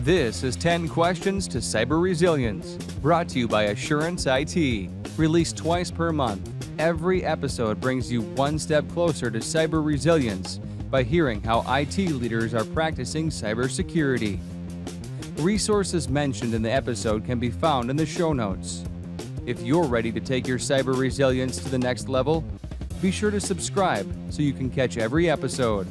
This is 10 Questions to Cyber Resilience, brought to you by Assurance IT. Released twice per month, every episode brings you one step closer to cyber resilience by hearing how IT leaders are practicing cybersecurity. Resources mentioned in the episode can be found in the show notes. If you're ready to take your cyber resilience to the next level, be sure to subscribe so you can catch every episode.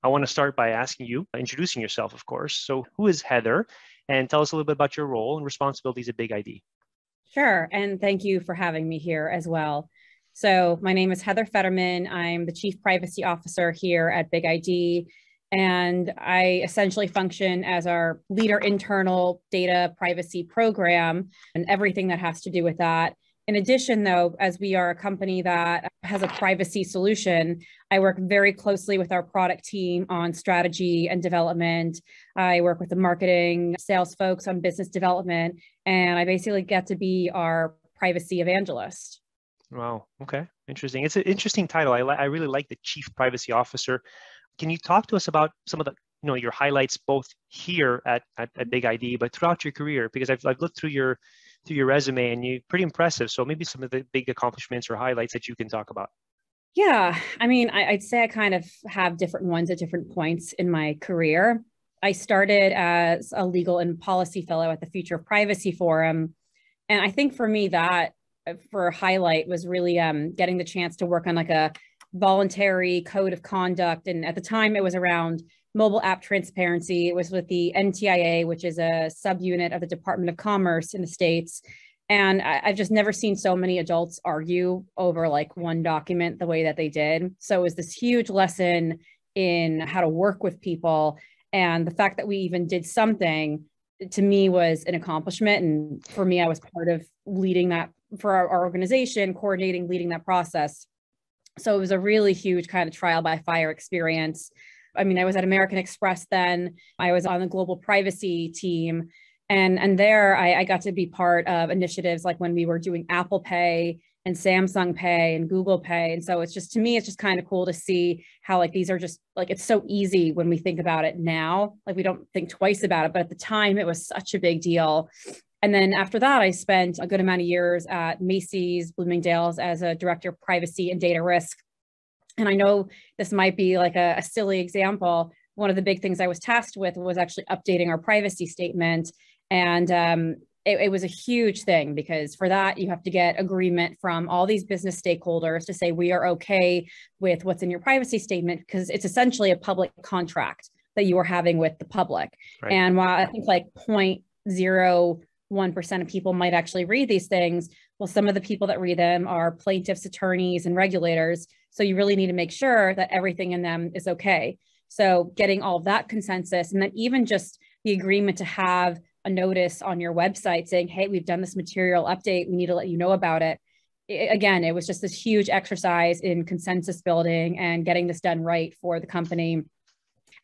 I want to start by asking you, introducing yourself, of course. So who is Heather? And tell us a little bit about your role and responsibilities at BigID. Sure. And thank you for having me here as well. So my name is Heather Federman. I'm the Chief Privacy Officer here at BigID. And I essentially function as our leader internal data privacy program and everything that has to do with that. In addition, though, as we are a company that has a privacy solution, I work very closely with our product team on strategy and development. I work with the marketing, sales folks on business development, and I basically get to be our privacy evangelist. Wow. Okay. Interesting. It's an interesting title. I really like the Chief Privacy Officer. Can you talk to us about some of the, your highlights both here at BigID, but throughout your career? Because I've looked through your resume and you're pretty impressive. So maybe some of the big accomplishments or highlights that you can talk about. Yeah, I mean, I'd say I kind of have different ones at different points in my career. I started as a legal and policy fellow at the Future of Privacy Forum. And I think for me that for a highlight was really getting the chance to work on like a voluntary code of conduct. And at the time it was around mobile app transparency. It was with the NTIA, which is a subunit of the Department of Commerce in the States. And I've just never seen so many adults argue over like one document the way that they did. So it was this huge lesson in how to work with people. And the fact that we even did something, to me, was an accomplishment. And for me, I was part of leading that for our organization, coordinating, leading that process. So it was a really huge kind of trial by fire experience. I mean, I was at American Express then. I was on the global privacy team. And there I got to be part of initiatives like when we were doing Apple Pay and Samsung Pay and Google Pay. And so it's just, to me, it's just kind of cool to see how like these are just like, it's so easy when we think about it now. Like we don't think twice about it, but at the time it was such a big deal. And then after that, I spent a good amount of years at Macy's, Bloomingdale's as a director of privacy and data risk. And I know this might be like a silly example. One of the big things I was tasked with was actually updating our privacy statement. And it was a huge thing because for that, you have to get agreement from all these business stakeholders to say we are okay with what's in your privacy statement, because it's essentially a public contract that you are having with the public. Right. And while I think like 0.01% of people might actually read these things, well, some of the people that read them are plaintiffs, attorneys, and regulators. So you really need to make sure that everything in them is okay. So getting all of that consensus, and then even just the agreement to have a notice on your website saying, hey, we've done this material update, we need to let you know about it. Again, it was just this huge exercise in consensus building and getting this done right for the company.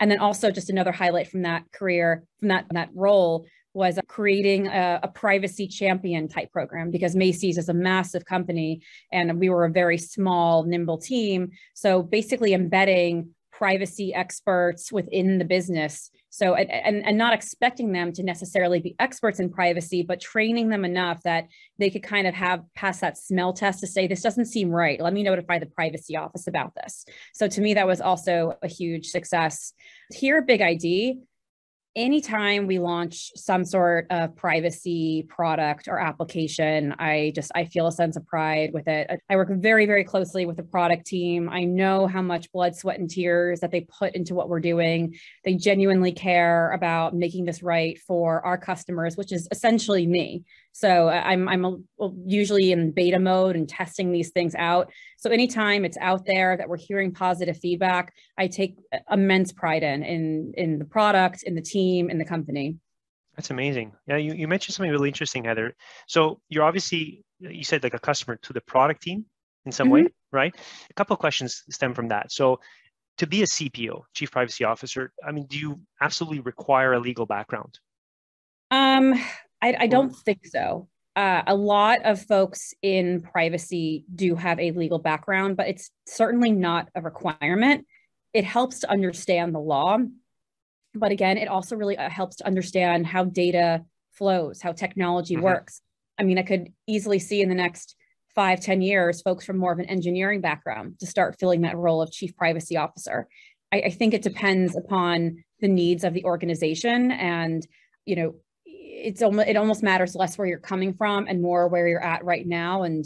And then also just another highlight from that career, from that role, was creating a privacy champion type program, because Macy's is a massive company and we were a very small, nimble team. So basically embedding privacy experts within the business. So, and not expecting them to necessarily be experts in privacy, but training them enough that they could kind of pass that smell test to say, this doesn't seem right. Let me notify the privacy office about this. So to me, that was also a huge success. Here at BigID, anytime we launch some sort of privacy product or application, I feel a sense of pride with it. I work very, very closely with the product team. I know how much blood, sweat, and tears that they put into what we're doing. They genuinely care about making this right for our customers, which is essentially me. So I'm usually in beta mode and testing these things out. So anytime it's out there that we're hearing positive feedback, I take immense pride in the product, in the team, in the company. That's amazing. Yeah, you mentioned something really interesting, Heather. So you're obviously, you said like a customer to the product team in some way, right? A couple of questions stem from that. So to be a CPO, Chief Privacy Officer, I mean, do you absolutely require a legal background? I don't think so. A lot of folks in privacy do have a legal background, but it's certainly not a requirement. It helps to understand the law. But again, it also really helps to understand how data flows, how technology works. I mean, I could easily see in the next 5-10 years, folks from more of an engineering background to start filling that role of chief privacy officer. I think it depends upon the needs of the organization, and it almost matters less where you're coming from and more where you're at right now. And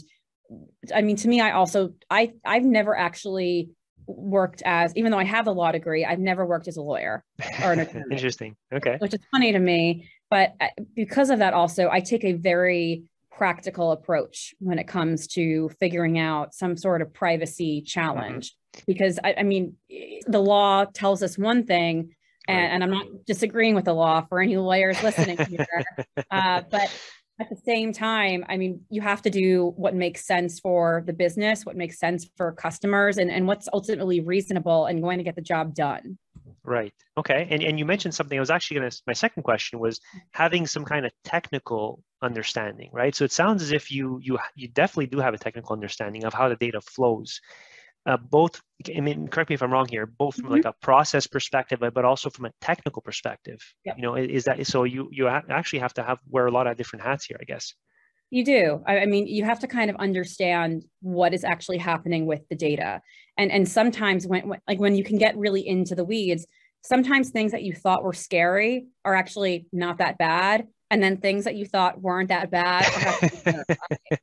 I mean, to me, I've never actually worked as, even though I have a law degree, I've never worked as a lawyer or an attorney. Interesting. Okay. Which is funny to me, but because of that, also, I take a very practical approach when it comes to figuring out some sort of privacy challenge. Because I mean, the law tells us one thing, and I'm not disagreeing with the law for any lawyers listening here, but at the same time, I mean, you have to do what makes sense for the business, what makes sense for customers, and what's ultimately reasonable and going to get the job done. Right. Okay. And you mentioned something. I was actually my second question was having some kind of technical understanding, right? So it sounds as if you definitely do have a technical understanding of how the data flows. Both, I mean, correct me if I'm wrong here, both from like a process perspective, but also from a technical perspective. Yep. Is that so? You actually have to wear a lot of different hats here, I guess. You do. I mean, you have to kind of understand what is actually happening with the data, and sometimes when you can get really into the weeds, sometimes things that you thought were scary are actually not that bad. And then things that you thought weren't that bad are actually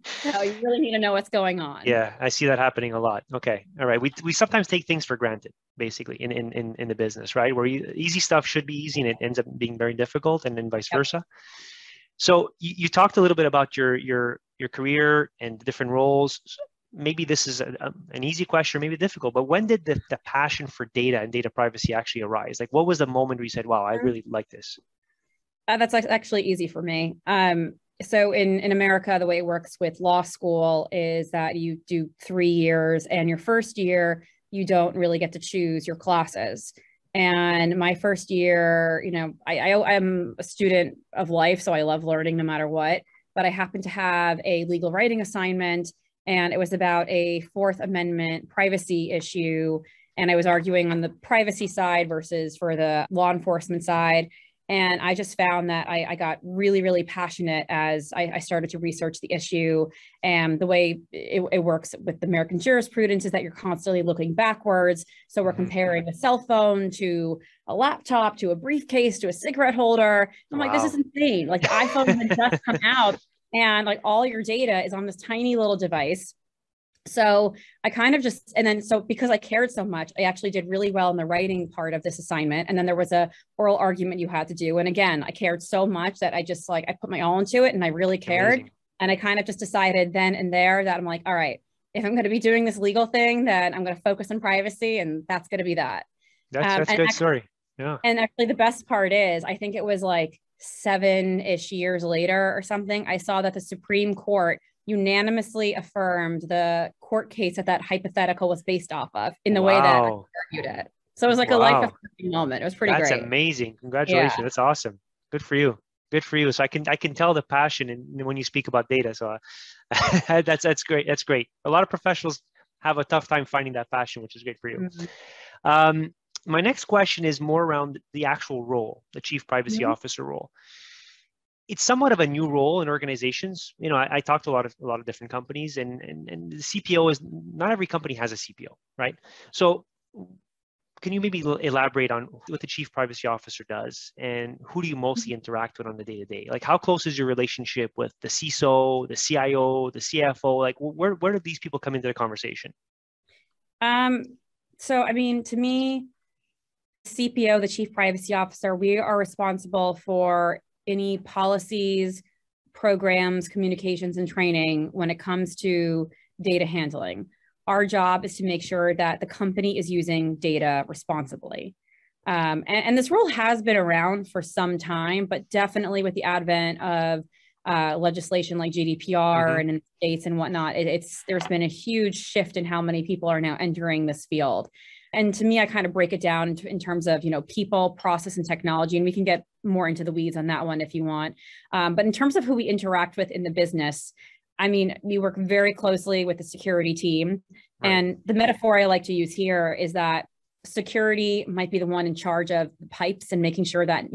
so you really need to know what's going on. Yeah, I see that happening a lot. Okay. All right. We sometimes take things for granted, basically, in the business, right? Where easy stuff should be easy and it ends up being very difficult, and then vice versa. So you talked a little bit about your career and the different roles. Maybe this is an easy question, or maybe difficult, but when did the passion for data and data privacy actually arise? Like, what was the moment where you said, wow, I really like this? That's actually easy for me. So in America, the way it works with law school is that you do 3 years, and your first year, you don't really get to choose your classes. And my first year, I'm a student of life, so I love learning no matter what, but I happened to have a legal writing assignment, and it was about a Fourth Amendment privacy issue. And I was arguing on the privacy side versus for the law enforcement side. And I just found that I got really, really passionate as I started to research the issue. And the way it works with the American jurisprudence is that you're constantly looking backwards. So we're comparing a cell phone to a laptop, to a briefcase, to a cigarette holder. I'm like, this is insane. Like, the iPhone had just come out, and like all your data is on this tiny little device. So I kind of just, and then, so because I cared so much, I actually did really well in the writing part of this assignment. And then there was a oral argument you had to do. And again, I cared so much that I just I put my all into it, and I really cared. Amazing. And I kind of just decided then and there that I'm like, all right, if I'm going to be doing this legal thing, then I'm going to focus on privacy, and that's going to be that. That's a good story. Yeah. And actually the best part is, I think it was like 7-ish years later or something, I saw that the Supreme Court unanimously affirmed the court case that hypothetical was based off of in the way that I argued it. So it was like a life-affirming moment. It was pretty great. That's amazing. Congratulations. Yeah. That's awesome. Good for you. Good for you. So I can tell the passion when you speak about data. So that's great. That's great. A lot of professionals have a tough time finding that passion, which is great for you. My next question is more around the actual role, the chief privacy officer role. It's somewhat of a new role in organizations. I talked to a lot of different companies, and the CPO is, not every company has a CPO, right? So can you maybe elaborate on what the chief privacy officer does, and who do you mostly interact with on the day-to-day? Like, how close is your relationship with the CISO, the CIO, the CFO? Like, where do these people come into the conversation? So, I mean, to me, CPO, the chief privacy officer, we are responsible for any policies, programs, communications, and training when it comes to data handling. Our job is to make sure that the company is using data responsibly. And this role has been around for some time, but definitely with the advent of legislation like GDPR and in states and whatnot, there's been a huge shift in how many people are now entering this field. And to me, I kind of break it down in terms of, people, process, and technology, and we can get more into the weeds on that one if you want. But in terms of who we interact with in the business, I mean, we work very closely with the security team. Right. And the metaphor I like to use here is that security might be the one in charge of the pipes and making sure that,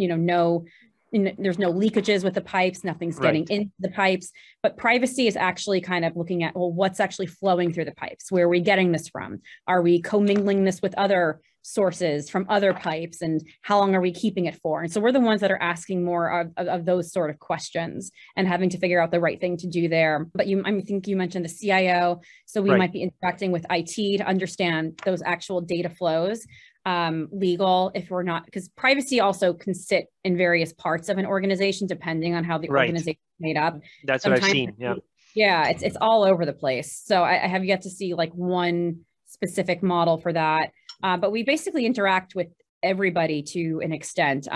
there's no leakages with the pipes, nothing's getting into the pipes. But privacy is actually kind of looking at, well, what's actually flowing through the pipes? Where are we getting this from? Are we commingling this with other sources from other pipes? And how long are we keeping it for? And so we're the ones that are asking more of those sort of questions and having to figure out the right thing to do there. But I think you mentioned the CIO. So we might be interacting with IT to understand those actual data flows. Legal, if we're not, because privacy also can sit in various parts of an organization depending on how the organization is made up. That's sometimes what I've seen. Yeah, it's all over the place. So I have yet to see like one specific model for that. But we basically interact with everybody to an extent.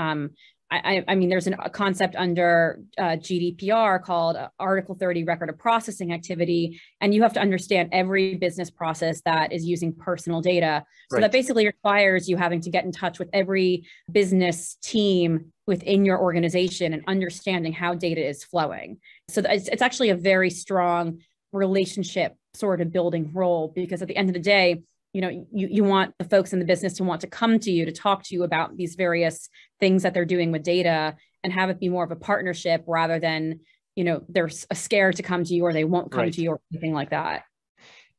I mean, there's a concept under GDPR called Article 30 record of processing activity, and you have to understand every business process that is using personal data. So that basically requires you having to get in touch with every business team within your organization and understanding how data is flowing. So it's actually a very strong relationship sort of building role, because at the end of the day, you want the folks in the business to want to come to you to talk to you about these various things that they're doing with data and have it be more of a partnership rather than, they're scared to come to you or they won't come to you or anything like that.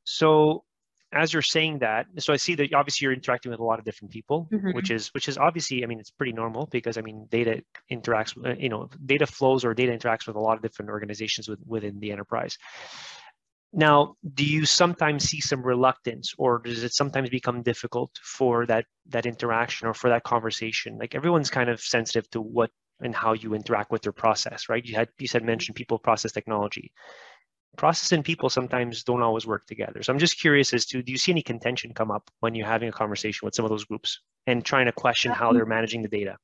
So as you're saying that, so I see that obviously you're interacting with a lot of different people, which is obviously, I mean, it's pretty normal because data interacts, data flows or data interacts with a lot of different organizations within the enterprise. Now, do you sometimes see some reluctance, or does it sometimes become difficult for that interaction or for that conversation? Like everyone's kind of sensitive to what and how you interact with their process, right? You said mention people, process, technology. Process and people sometimes don't always work together. So I'm just curious as to, do you see any contention come up when you're having a conversation with some of those groups and trying to question how they're managing the data?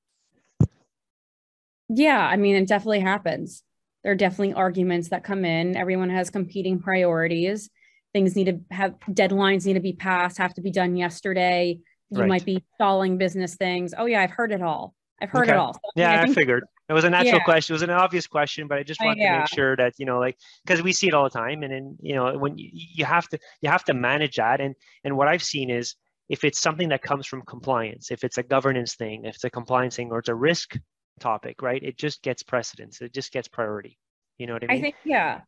Yeah, I mean, it definitely happens. There are definitely arguments that come in. Everyone has competing priorities. Things need to have deadlines, need to be passed, have to be done yesterday. You might be stalling business things. Oh yeah, I've heard it all. I've heard it all. So, I figured it was a natural question. It was an obvious question, but I just wanted to make sure that, because we see it all the time. And then, when you have to manage that. And what I've seen is, if it's something that comes from compliance, if it's a governance thing, if it's a compliance thing, or it's a risk topic, right? It just gets precedence. It just gets priority. You know what I mean? I think, yeah.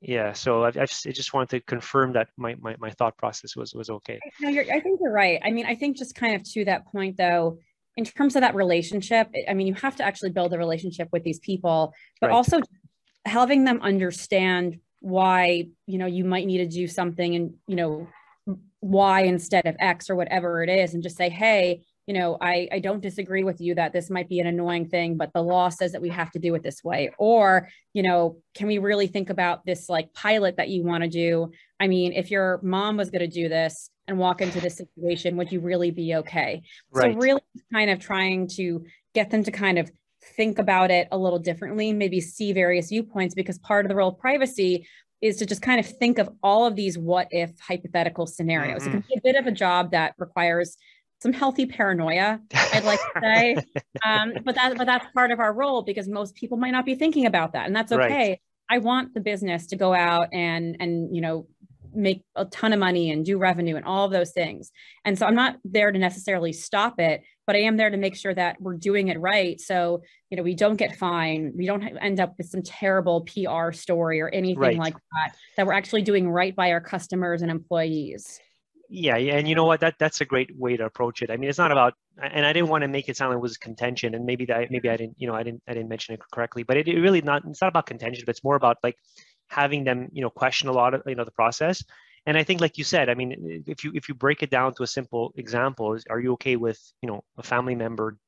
Yeah. So I just wanted to confirm that my thought process was okay. No, I think you're right. I mean, I think just kind of to that point though, in terms of that relationship, I mean, you have to actually build a relationship with these people, but also having them understand why, you might need to do something and, why instead of X or whatever it is, and just say, hey, I don't disagree with you that this might be an annoying thing, but the law says that we have to do it this way. Or, can we really think about this like pilot that you want to do? I mean, if your mom was going to do this and walk into this situation, would you really be okay? So really kind of trying to get them to kind of think about it a little differently, maybe see various viewpoints, because part of the role of privacy is to just kind of think of all of these what if hypothetical scenarios. It can be a bit of a job that requires some healthy paranoia, I'd like to say. But that's part of our role, because most people might not be thinking about that. And that's okay. I want the business to go out and make a ton of money and do revenue and all of those things. And so I'm not there to necessarily stop it, but I am there to make sure that we're doing it right. So, we don't get fined. We don't end up with some terrible PR story or anything like that we're actually doing right by our customers and employees. Yeah, and you know what? That's a great way to approach it. I mean, it's not about, and I didn't want to make it sound like it was contention, and maybe I didn't, I didn't mention it correctly. But it's not about contention, but it's more about like having them, question a lot of, the process. And I think, like you said, I mean, if you break it down to a simple example, are you okay with, a family member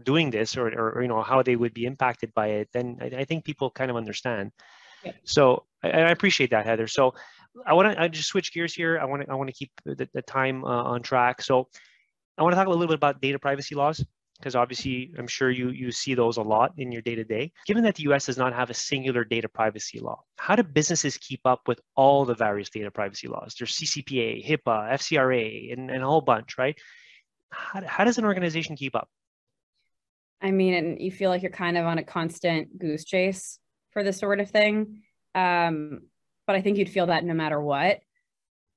doing this, or how they would be impacted by it? Then I think people kind of understand. Yeah. So I appreciate that, Heather. So I just switch gears here. I want to keep the time on track. So I want to talk a little bit about data privacy laws, because obviously I'm sure you see those a lot in your day-to-day. Given that the US does not have a singular data privacy law, how do businesses keep up with all the various data privacy laws? There's CCPA, HIPAA, FCRA, and a whole bunch, right? How does an organization keep up? I mean, and you feel like you're kind of on a constant goose chase for this sort of thing. But I think you'd feel that no matter what.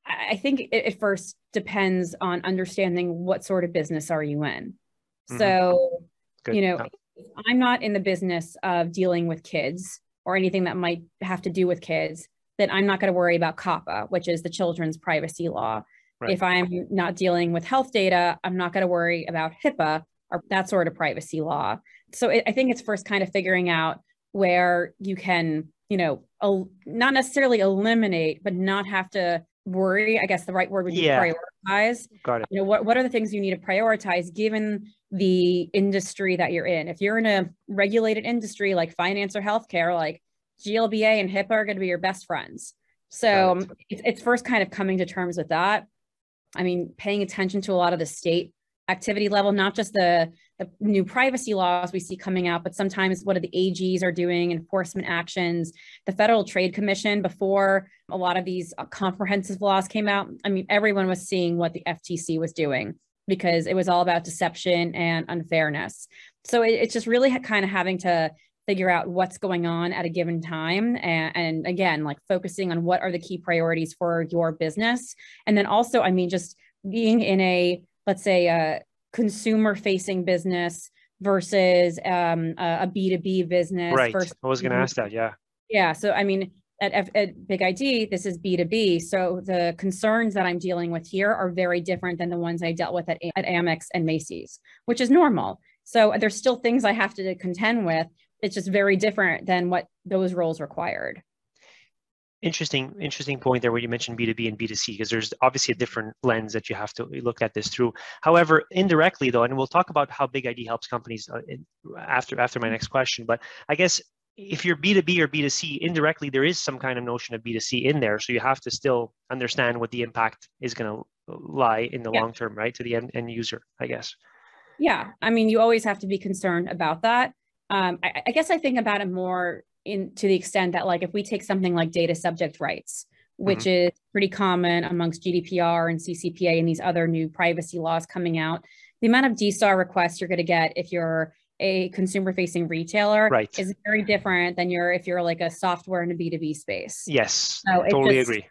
I think it first depends on understanding what sort of business are you in. So, Good. If I'm not in the business of dealing with kids or anything that might have to do with kids, then I'm not going to worry about COPPA, which is the children's privacy law. Right. If I'm not dealing with health data, I'm not going to worry about HIPAA or that sort of privacy law. So I think it's first kind of figuring out where you can, not necessarily eliminate, but not have to worry. I guess the right word would be prioritize. Got it. What are the things you need to prioritize given the industry that you're in? If you're in a regulated industry like finance or healthcare, like GLBA and HIPAA are going to be your best friends. So it's first kind of coming to terms with that. I mean, paying attention to a lot of the state activity level, not just the new privacy laws we see coming out, but sometimes what the AGs are doing, enforcement actions. The Federal Trade Commission, before a lot of these comprehensive laws came out, I mean, everyone was seeing what the FTC was doing because it was all about deception and unfairness. So it's just really kind of having to figure out what's going on at a given time. And again, like focusing on what are the key priorities for your business. And then also, I mean, just being in a, let's say, a consumer-facing business versus a B2B business. Right. Versus, I was going to ask that. Yeah. Yeah. So, I mean, at BigID, this is B2B. So the concerns that I'm dealing with here are very different than the ones I dealt with at Amex and Macy's, which is normal. So there's still things I have to contend with. It's just very different than what those roles required. Interesting point there where you mentioned B2B and B2C, because there's obviously a different lens that you have to look at this through. However, indirectly though, and we'll talk about how BigID helps companies after my next question, but I guess if you're B2B or B2C, indirectly, there is some kind of notion of B2C in there. So you have to still understand what the impact is going to lie in the long term, right? To the end user, I guess. Yeah. I mean, you always have to be concerned about that. I guess I think about it more to the extent that, like, if we take something like data subject rights, which is pretty common amongst GDPR and CCPA and these other new privacy laws coming out, the amount of DSAR requests you're going to get if you're a consumer-facing retailer is very different than if you're like a software in a B2B space. Yes, so totally agree.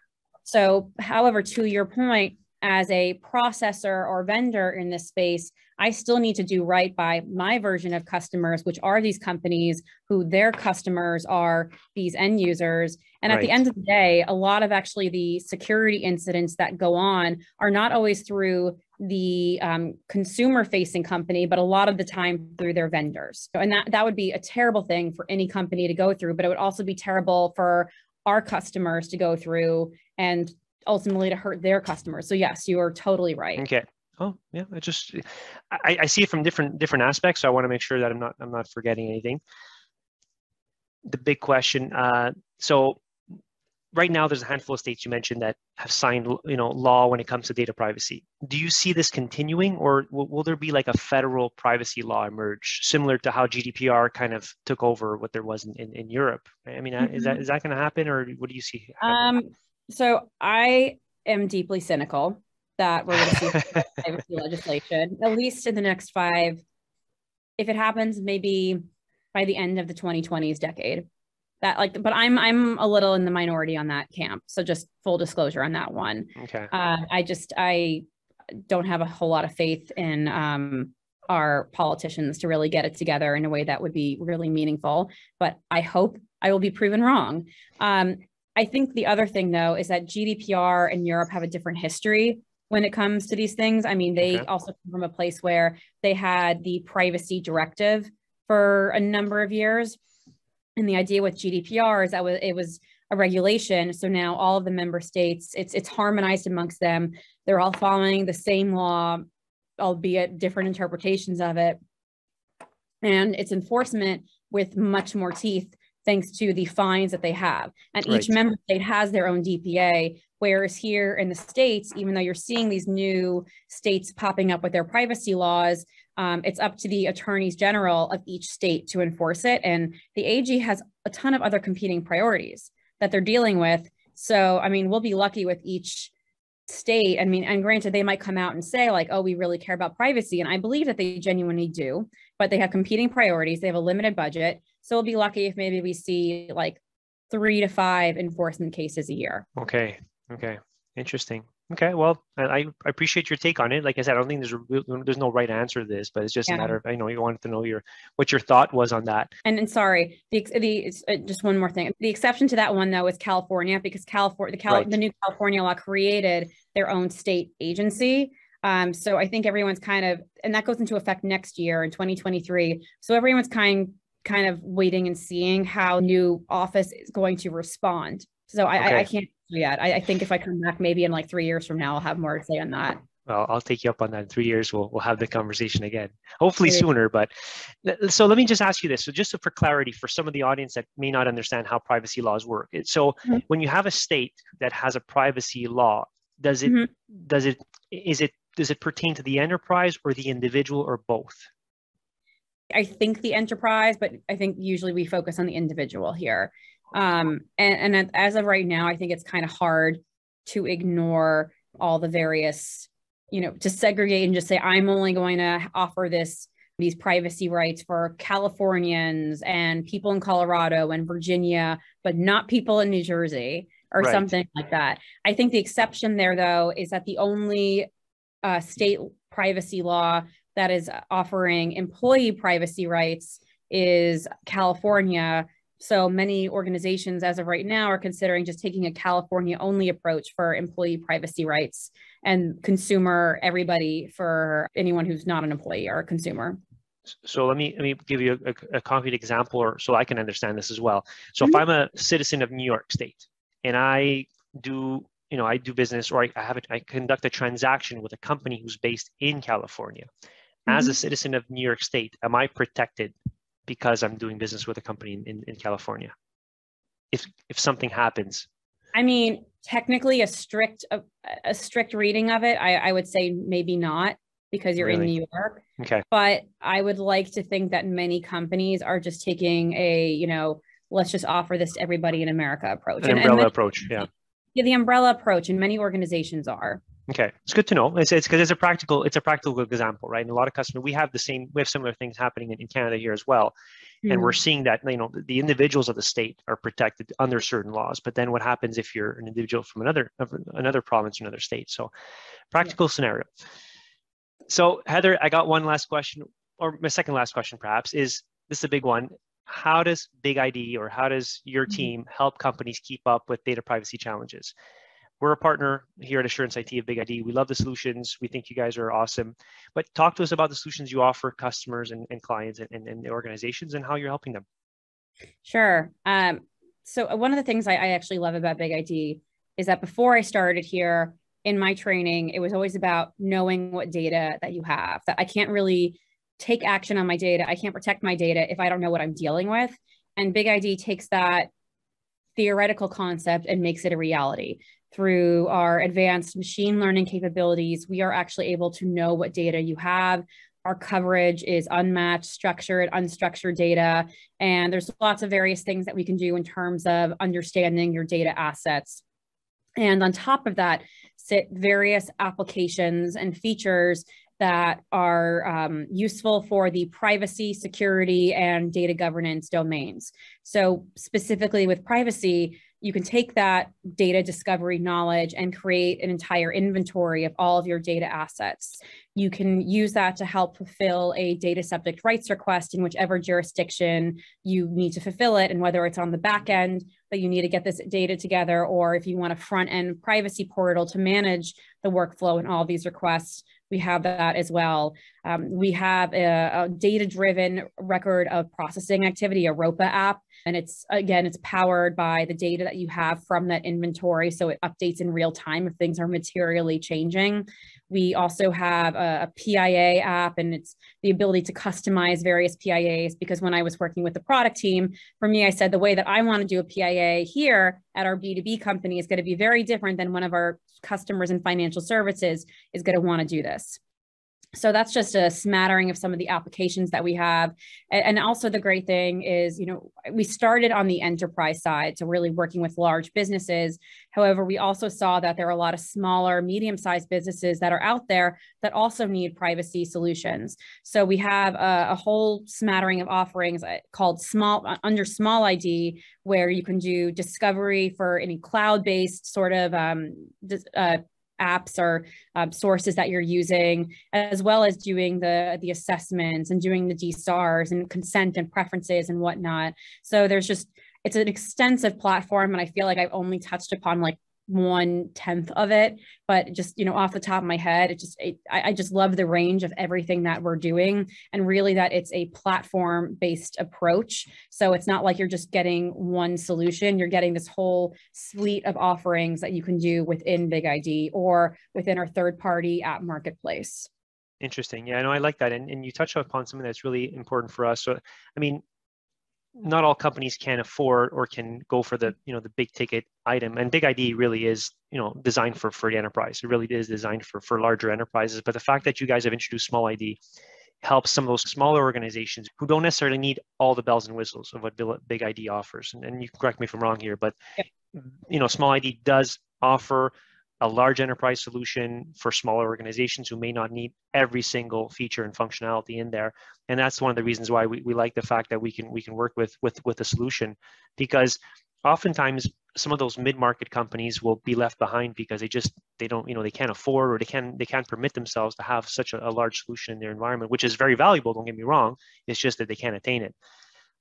So, however, to your point, as a processor or vendor in this space, I still need to do right by my version of customers, which are these companies who their customers are these end users. And at the end of the day, a lot of actually the security incidents that go on are not always through the consumer-facing company, but a lot of the time through their vendors. And that would be a terrible thing for any company to go through, but it would also be terrible for our customers to go through and ultimately to hurt their customers. So yes, you are totally right. Okay. Oh yeah, I see it from different aspects. So I want to make sure that I'm not forgetting anything. The big question. So right now, there's a handful of states you mentioned that have signed, law when it comes to data privacy. Do you see this continuing, or will there be like a federal privacy law emerge, similar to how GDPR kind of took over what there was in Europe? I mean, is that going to happen, or what do you see happening? So I am deeply cynical that we're going to see privacy legislation, at least in the next 5. If it happens, maybe by the end of the 2020s decade. But I'm a little in the minority on that camp. So just full disclosure on that one. Okay. I don't have a whole lot of faith in our politicians to really get it together in a way that would be really meaningful. But I hope I will be proven wrong. I think the other thing, though, is that GDPR and Europe have a different history when it comes to these things. I mean, they also come from a place where they had the privacy directive for a number of years. And the idea with GDPR is that it was a regulation. So now all of the member states, it's harmonized amongst them. They're all following the same law, albeit different interpretations of it. And it's enforcement with much more teeth, thanks to the fines that they have. And each member state has their own DPA, whereas here in the States, even though you're seeing these new states popping up with their privacy laws, it's up to the attorneys general of each state to enforce it. And the AG has a ton of other competing priorities that they're dealing with. So, I mean, we'll be lucky with each state. I mean, and granted, they might come out and say like, oh, we really care about privacy. And I believe that they genuinely do, but they have competing priorities. They have a limited budget. So we'll be lucky if maybe we see like 3 to 5 enforcement cases a year. Okay. Interesting. Okay, well, I appreciate your take on it. Like I said, I don't think there's no right answer to this, but it's just a matter of, you wanted to know what your thought was on that. And sorry, just one more thing. The exception to that one though is California, because the new California law created their own state agency. So I think everyone's and that goes into effect next year in 2023. So everyone's kind of waiting and seeing how new office is going to respond. So I can't do that. I think if I come back maybe in like 3 years from now, I'll have more to say on that. Well, I'll take you up on that. In 3 years, we'll have the conversation again, hopefully sooner. But so let me just ask you this. So just for clarity, for some of the audience that may not understand how privacy laws work. So when you have a state that has a privacy law, does it pertain to the enterprise or the individual or both? I think the enterprise, but I think usually we focus on the individual here. And as of right now, I think it's kind of hard to ignore all the various, to segregate and just say, I'm only going to offer these privacy rights for Californians and people in Colorado and Virginia, but not people in New Jersey or something like that. I think the exception there, though, is that the only state privacy law that is offering employee privacy rights is California. So many organizations as of right now are considering just taking a California only approach for employee privacy rights and consumer everybody for anyone who's not an employee or a consumer. So let me give you a concrete example, or so I can understand this as well. So if I'm a citizen of New York State and I do business, or I conduct a transaction with a company who's based in California, as a citizen of New York State, am I protected because I'm doing business with a company in California? If something happens, I mean, technically a strict reading of it, I would say maybe not, because you're in New York. Okay. But I would like to think that many companies are just taking let's just offer this to everybody in America approach. An umbrella approach, yeah. Yeah, the umbrella approach, and many organizations are. Okay, it's good to know. It's because it's a practical example, right? And a lot of customers, we have similar things happening in Canada here as well, and we're seeing that the individuals of the state are protected under certain laws. But then what happens if you're an individual from another province or another state? So, practical scenario. So Heather, I got one last question, or my second last question, perhaps, is this is a big one. How does BigID, or how does your team help companies keep up with data privacy challenges? We're a partner here at Assurance IT of BigID. We love the solutions. We think you guys are awesome. But talk to us about the solutions you offer customers and clients and the organizations, and how you're helping them. Sure. So one of the things I actually love about BigID is that before I started here in my training, it was always about knowing what data that you have, that I can't really take action on my data. I can't protect my data if I don't know what I'm dealing with. And BigID takes that theoretical concept and makes it a reality. Through our advanced machine learning capabilities, we are actually able to know what data you have. Our coverage is unmatched, structured, unstructured data. And there's lots of various things that we can do in terms of understanding your data assets. And on top of that, sit various applications and features that are useful for the privacy, security, and data governance domains. So specifically with privacy, you can take that data discovery knowledge and create an entire inventory of all of your data assets. You can use that to help fulfill a data subject rights request in whichever jurisdiction you need to fulfill it, and whether it's on the back end that you need to get this data together, or if you want a front end privacy portal to manage the workflow and all these requests, we have that as well. We have a data-driven record of processing activity, a ROPA app, and it's powered by the data that you have from that inventory, so it updates in real time if things are materially changing. We also have a PIA app, and it's the ability to customize various PIAs, because when I was working with the product team, for me, I said the way that I want to do a PIA here at our B2B company is going to be very different than one of our customers in financial services is going to want to do this. So that's just a smattering of some of the applications that we have. And also the great thing is, we started on the enterprise side, so really working with large businesses. However, we also saw that there are a lot of smaller, medium-sized businesses that are out there that also need privacy solutions. So we have a whole smattering of offerings called under SmallID, where you can do discovery for any cloud-based sort of apps or sources that you're using, as well as doing the assessments and doing the DSARs and consent and preferences and whatnot. So it's an extensive platform, and I feel like I've only touched upon like 1/10 of it, but just, off the top of my head, I just love the range of everything that we're doing, and really that it's a platform-based approach. So it's not like you're just getting one solution, you're getting this whole suite of offerings that you can do within BigID or within our third-party app marketplace. Interesting. Yeah, no, I like that. And you touched upon something that's really important for us. So, I mean, not all companies can afford or can go for the big ticket item, and BigID really is designed for the enterprise. It really is designed for larger enterprises. But the fact that you guys have introduced SmallID helps some of those smaller organizations who don't necessarily need all the bells and whistles of what BigID offers. And you can correct me if I'm wrong here, but SmallID does offer a large enterprise solution for smaller organizations who may not need every single feature and functionality in there. And that's one of the reasons why we like the fact that we can work with a solution, because oftentimes some of those mid-market companies will be left behind because they can't afford, or they can't permit themselves to have such a large solution in their environment, which is very valuable, don't get me wrong. It's just that they can't attain it.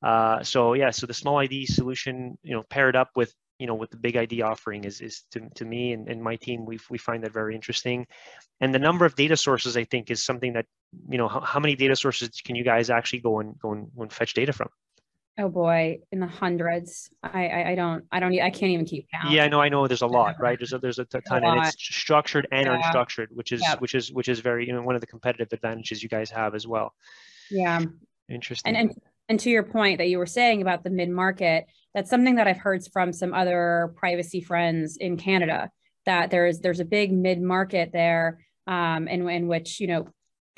So the SmallID solution, paired up with the BigID offering is to me and my team, we find that very interesting. And the number of data sources, I think, is something that, how many data sources can you guys actually go and fetch data from? Oh boy, in the hundreds. I can't even keep count. Yeah, I know there's a lot, right? There's a ton, and it's structured and unstructured, which is very, one of the competitive advantages you guys have as well. Yeah. Interesting. And to your point that you were saying about the mid-market, that's something that I've heard from some other privacy friends in Canada, that there's a big mid-market there, in which,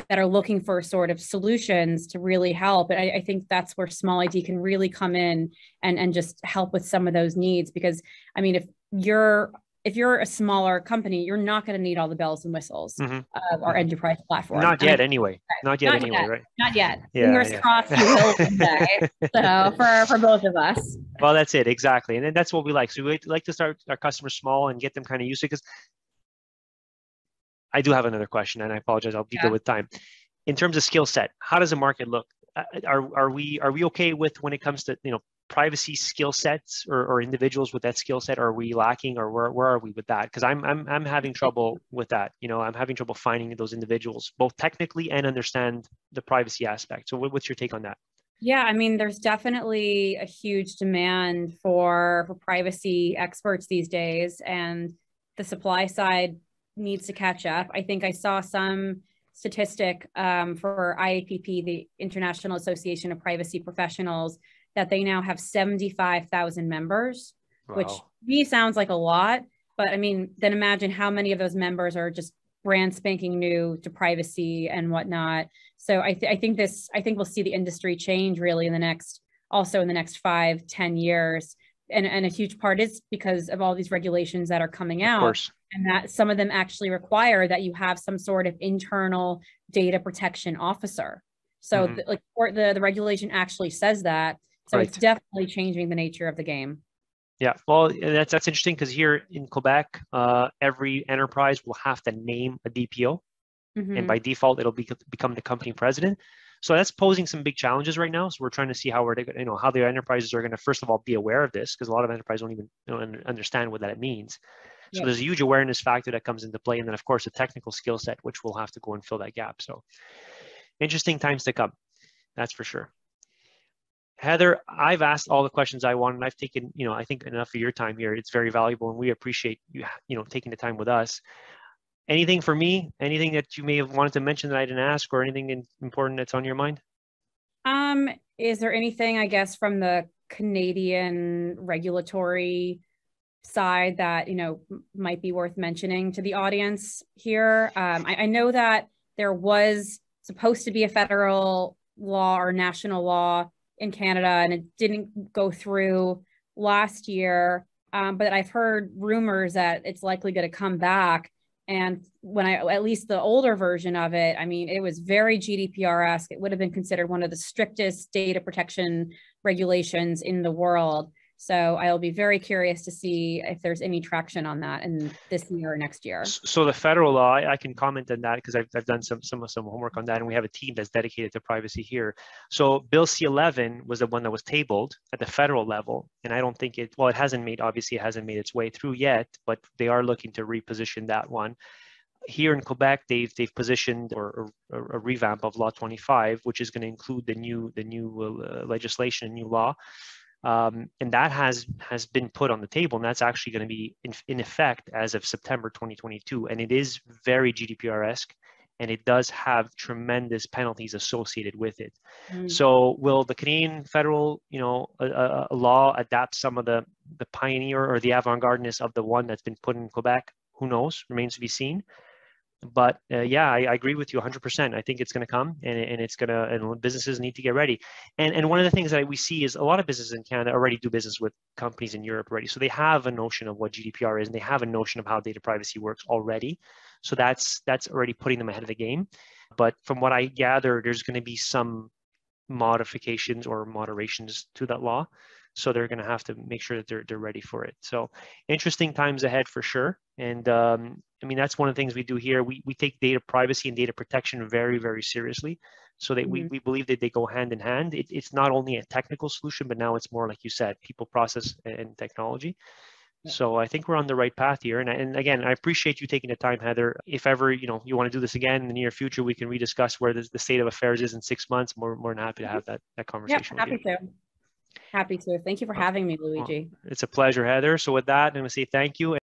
that are looking for sort of solutions to really help. And I think that's where SmallID can really come in and just help with some of those needs. Because, I mean, if you're a smaller company, you're not going to need all the bells and whistles of our enterprise platform. Not yet, anyway. Right? Not yet. Yeah, Fingers crossed you will one day. So for both of us. Well, that's it, exactly. And that's what we like. So we like to start our customers small and get them kind of used to it. Because I do have another question, and I apologize, I'll be good with time. In terms of skill set, how does the market look? Are we okay with, when it comes to privacy skill sets or individuals with that skill set? Are we lacking, or where are we with that? Because I'm having trouble with that. I'm having trouble finding those individuals, both technically and understand the privacy aspect. So what's your take on that? Yeah, I mean, there's definitely a huge demand for privacy experts these days, and the supply side needs to catch up. I think I saw some statistic for IAPP, the International Association of Privacy Professionals, that they now have 75,000 members, which to me sounds like a lot. But I mean, then imagine how many of those members are just brand spanking new to privacy and whatnot. So I think we'll see the industry change really in the next 5-10 years. And a huge part is because of all these regulations that are coming out. Of course. And that some of them actually require that you have some sort of internal data protection officer. So the regulation actually says that. So it's definitely changing the nature of the game. Yeah, well, that's interesting, because here in Quebec, every enterprise will have to name a DPO, and by default, it'll become the company president. So that's posing some big challenges right now. So we're trying to see how how the enterprises are going to, first of all, be aware of this, because a lot of enterprises don't even understand what that means. So there's a huge awareness factor that comes into play, and then of course the technical skill set, which we'll have to go and fill that gap. So interesting times to come, that's for sure. Heather, I've asked all the questions I want, and I've taken, I think enough of your time here. It's very valuable, and we appreciate you, taking the time with us. Anything for me? Anything that you may have wanted to mention that I didn't ask, or anything important that's on your mind? Is there anything, I guess, from the Canadian regulatory side that, might be worth mentioning to the audience here? I know that there was supposed to be a federal law or national law in Canada, and it didn't go through last year. But I've heard rumors that it's likely going to come back. And at least the older version of it, I mean, it was very GDPR-esque. It would have been considered one of the strictest data protection regulations in the world. So I'll be very curious to see if there's any traction on that in this year or next year. So the federal law, I can comment on that because I've done some homework on that, and we have a team that's dedicated to privacy here. So Bill C-11 was the one that was tabled at the federal level, and I don't think it hasn't made its way through yet, but they are looking to reposition that one. Here in Quebec, they've positioned or a revamp of Law 25, which is going to include the new legislation, new law. And that has been put on the table, and that's actually going to be in effect as of September 2022. And it is very GDPR-esque, and it does have tremendous penalties associated with it. So will the Canadian federal, law adapt some of the pioneer or the avant-gardeness of the one that's been put in Quebec? Who knows? Remains to be seen. But yeah, I agree with you 100%. I think it's going to come, and it's going to, and businesses need to get ready. And one of the things that we see is a lot of businesses in Canada already do business with companies in Europe already. So they have a notion of what GDPR is, and they have a notion of how data privacy works already. So that's already putting them ahead of the game. But from what I gather, there's going to be some modifications or moderations to that law. So they're going to have to make sure that they're ready for it. So interesting times ahead for sure. And I mean, that's one of the things we do here. We take data privacy and data protection very, very seriously. So that we believe that they go hand in hand. It's not only a technical solution, but now it's more, like you said, people, process, and technology. So I think we're on the right path here. And again, I appreciate you taking the time, Heather. If ever, you want to do this again in the near future, we can rediscuss where the state of affairs is in 6 months. More than happy to have that conversation. Yeah, happy to. Happy to. Thank you for having me, Luigi. It's a pleasure, Heather. So with that, I'm going to say thank you.